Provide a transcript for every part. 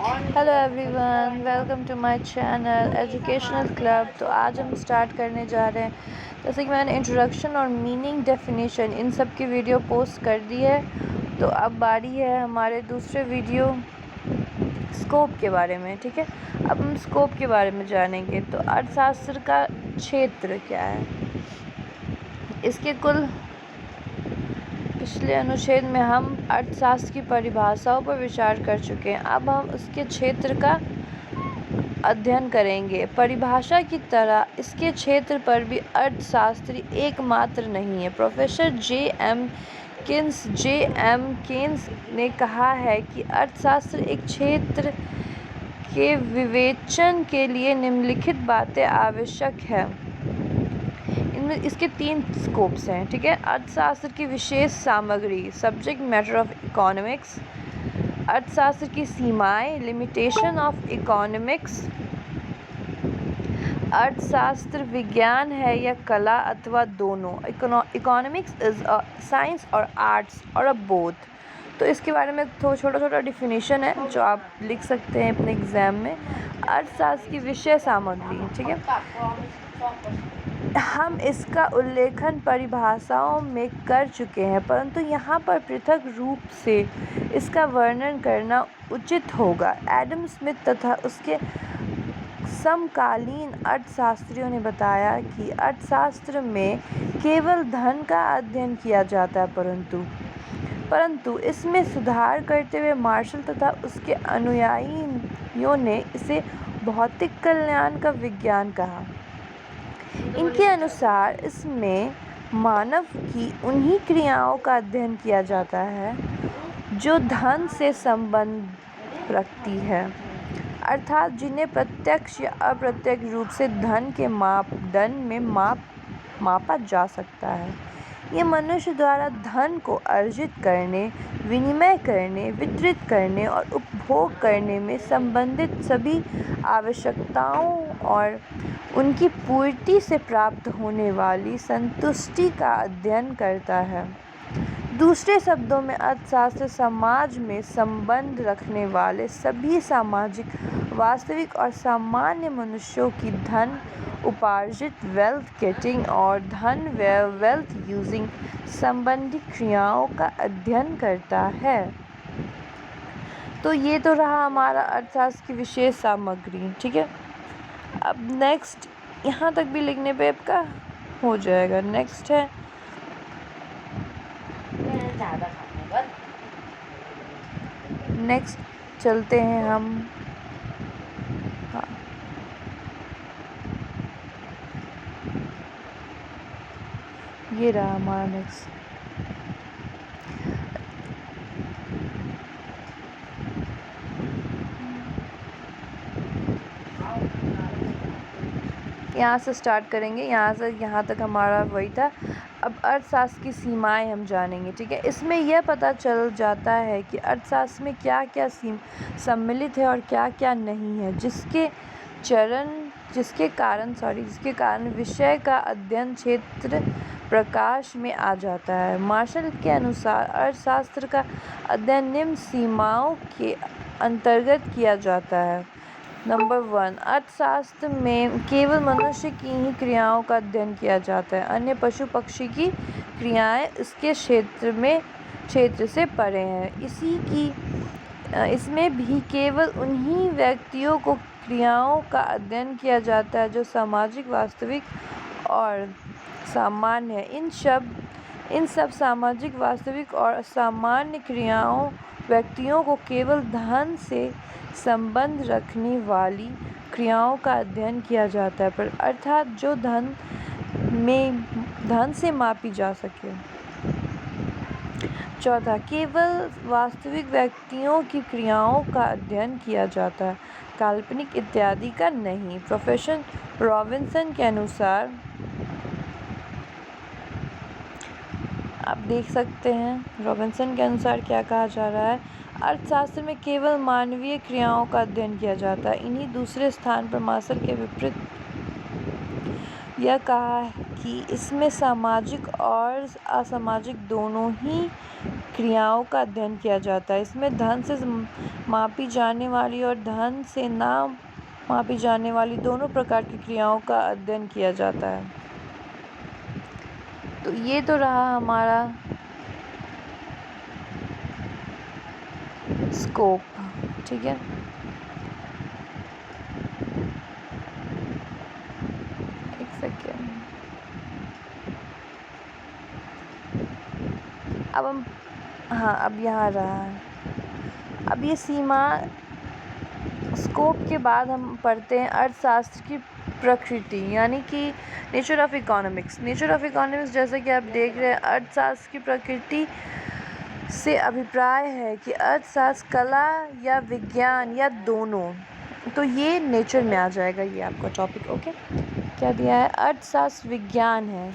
Hello everyone, welcome to my channel educational club. तो आज हम स्टार्ट करने जा रहे हैं। जैसे कि मैंने इंट्रोडक्शन और मीनिंग डेफिनेशन इन सब की वीडियो पोस्ट कर दी है, तो अब बारी है हमारे दूसरे वीडियो स्कोप के बारे में। ठीक है, अब हम स्कोप के बारे में जानेंगे। तो अर्थशास्त्र का क्षेत्र क्या है, इसके कुल पिछले अनुच्छेद में हम अर्थशास्त्र की परिभाषाओं पर विचार कर चुके हैं। अब हम उसके क्षेत्र का अध्ययन करेंगे। परिभाषा की तरह इसके क्षेत्र पर भी अर्थशास्त्री एकमात्र नहीं है। प्रोफेसर जे एम केन्स ने कहा है कि अर्थशास्त्र एक क्षेत्र के विवेचन के लिए निम्नलिखित बातें आवश्यक है। इनमें इसके 3 स्कोप्स हैं। ठीक है, अर्थशास्त्र की विशेष सामग्री, सब्जेक्ट मैटर ऑफ इकोनॉमिक्स। अर्थशास्त्र की सीमाएं, लिमिटेशन ऑफ इकोनॉमिक्स। अर्थशास्त्र विज्ञान है या कला अथवा दोनों। इकोनॉमिक्स इज अ साइंस और आर्ट्स और अ बोथ। तो इसके बारे में थोड़ा छोटा छोटा डिफिनीशन है जो आप लिख सकते हैं अपने एग्जाम में। अर्थशास्त्र की विषय सामग्री, ठीक है, हम इसका उल्लेखन परिभाषाओं में कर चुके हैं, परंतु यहाँ पर पृथक रूप से इसका वर्णन करना उचित होगा। एडम स्मिथ तथा उसके समकालीन अर्थशास्त्रियों ने बताया कि अर्थशास्त्र में केवल धन का अध्ययन किया जाता है, परंतु इसमें सुधार करते हुए मार्शल तथा उसके अनुयायियों ने इसे भौतिक कल्याण का विज्ञान कहा। इनके अनुसार इसमें मानव की उन्हीं क्रियाओं का अध्ययन किया जाता है जो धन से संबंध रखती है, अर्थात जिन्हें प्रत्यक्ष या अप्रत्यक्ष रूप से धन के मापदंड में मापा जा सकता है। ये मनुष्य द्वारा धन को अर्जित करने, विनिमय करने, वितरित करने और उपभोग करने में संबंधित सभी आवश्यकताओं और उनकी पूर्ति से प्राप्त होने वाली संतुष्टि का अध्ययन करता है। दूसरे शब्दों में अर्थशास्त्र समाज में संबंध रखने वाले सभी सामाजिक, वास्तविक और सामान्य मनुष्यों की धन उपार्जित, वेल्थ गेटिंग और धन व्यय, वेल्थ यूजिंग संबंधी क्रियाओं का अध्ययन करता है। तो ये तो रहा हमारा अर्थशास्त्र की विशेष सामग्री। ठीक है, अब नेक्स्ट यहाँ तक भी लिखने पे आपका हो जाएगा। नेक्स्ट है नेक्स्ट चलते हैं हम। हाँ, ये रहा हमारा नेक्स्ट। यहाँ से स्टार्ट करेंगे, यहाँ से यहाँ तक हमारा वही था। अब अर्थशास्त्र की सीमाएं हम जानेंगे। ठीक है, इसमें यह पता चल जाता है कि अर्थशास्त्र में क्या क्या सम्मिलित है और क्या क्या नहीं है, जिसके कारण विषय का अध्ययन क्षेत्र प्रकाश में आ जाता है। मार्शल के अनुसार अर्थशास्त्र का अध्ययन निम्न सीमाओं के अंतर्गत किया जाता है। नंबर 1, अर्थशास्त्र में केवल मनुष्य की ही क्रियाओं का अध्ययन किया जाता है। अन्य पशु पक्षी की क्रियाएं इसके क्षेत्र से परे हैं। इसमें भी केवल उन्हीं व्यक्तियों को क्रियाओं का अध्ययन किया जाता है जो सामाजिक, वास्तविक और सामान्य है। इन सब सामाजिक, वास्तविक और सामान्य क्रियाओं व्यक्तियों को केवल धन से संबंध रखने वाली क्रियाओं का अध्ययन किया जाता है, पर अर्थात जो धन से मापी जा सके। चौथा, केवल वास्तविक व्यक्तियों की क्रियाओं का अध्ययन किया जाता है, काल्पनिक इत्यादि का नहीं। प्रोफेसर रॉबिन्सन के अनुसार आप देख सकते हैं, रॉबिन्सन के अनुसार क्या कहा जा रहा है। अर्थशास्त्र में केवल मानवीय क्रियाओं का अध्ययन किया जाता है। इन्हीं दूसरे स्थान पर मार्शल के विपरीत यह कहा कि इसमें सामाजिक और असामाजिक दोनों ही क्रियाओं का अध्ययन किया जाता है। इसमें धन से मापी जाने वाली और धन से ना मापी जाने वाली दोनों प्रकार की क्रियाओं का अध्ययन किया जाता है। तो ये तो रहा हमारा स्कोप, ठीक है। एक सेकेंड, अब हम अब यहाँ रहा है। अब ये सीमा स्कोप के बाद हम पढ़ते हैं अर्थशास्त्र की प्रकृति, यानी कि nature of economics. Nature of economics, जैसे कि आप देख रहे हैं, अर्थशास्त्र की प्रकृति से अभिप्राय है कि अर्थशास्त्र कला या विज्ञान या दोनों, तो ये नेचर में आ जाएगा ये आपका टॉपिक। ओके, क्या दिया है? अर्थशास्त्र विज्ञान है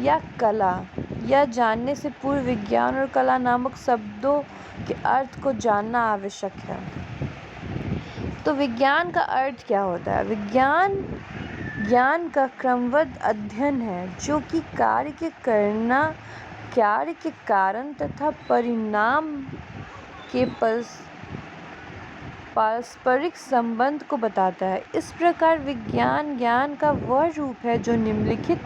या कला। यह जानने से पूर्व विज्ञान और कला नामक शब्दों के अर्थ को जानना आवश्यक है। तो विज्ञान का अर्थ क्या होता है? विज्ञान ज्ञान का क्रमबद्ध अध्ययन है जो कि कार्य के कारण तथा परिणाम के पारस्परिक संबंध को बताता है। इस प्रकार विज्ञान ज्ञान का वह रूप है जो निम्नलिखित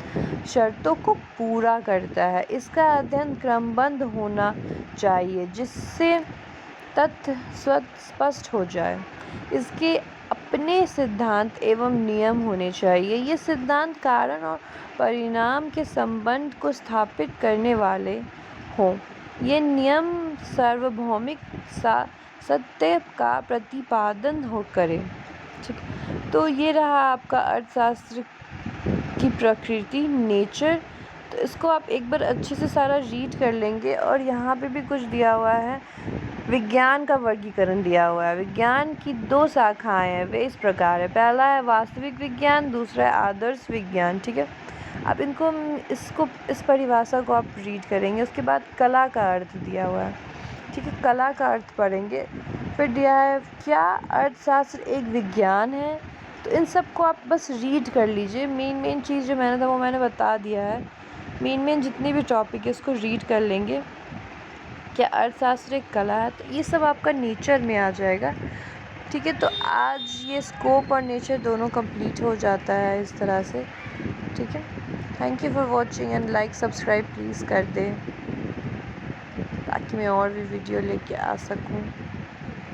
शर्तों को पूरा करता है। इसका अध्ययन क्रमबद्ध होना चाहिए जिससे तथ्य स्पष्ट हो जाए। इसके अपने सिद्धांत एवं नियम होने चाहिए। ये सिद्धांत कारण और परिणाम के संबंध को स्थापित करने वाले हों। ये नियम सार्वभौमिक सत्य का प्रतिपादन करें। ठीक, तो ये रहा आपका अर्थशास्त्र की प्रकृति, नेचर। तो इसको आप एक बार अच्छे से सारा रीड कर लेंगे। और यहाँ पे भी कुछ दिया हुआ है, विज्ञान का वर्गीकरण दिया हुआ है। विज्ञान की 2 शाखाएं हैं, वे इस प्रकार है। पहला है वास्तविक विज्ञान, दूसरा है आदर्श विज्ञान। ठीक है, अब इस परिभाषा को आप रीड करेंगे। उसके बाद कला का अर्थ दिया हुआ है। ठीक है, कला का अर्थ पढ़ेंगे। फिर दिया है क्या अर्थशास्त्र एक विज्ञान है। तो इन सब को आप बस रीड कर लीजिए। मेन चीज़ जो मैंने था वो मैंने बता दिया है। मेन जितने भी टॉपिक है उसको रीड कर लेंगे। क्या अर्थशास्त्र एक कला है, तो ये सब आपका नेचर में आ जाएगा। ठीक है, तो आज ये स्कोप और नेचर दोनों कंप्लीट हो जाता है इस तरह से। ठीक है, thank you for watching and like subscribe please कर दें ताकि मैं और भी वीडियो लेके आ सकूं।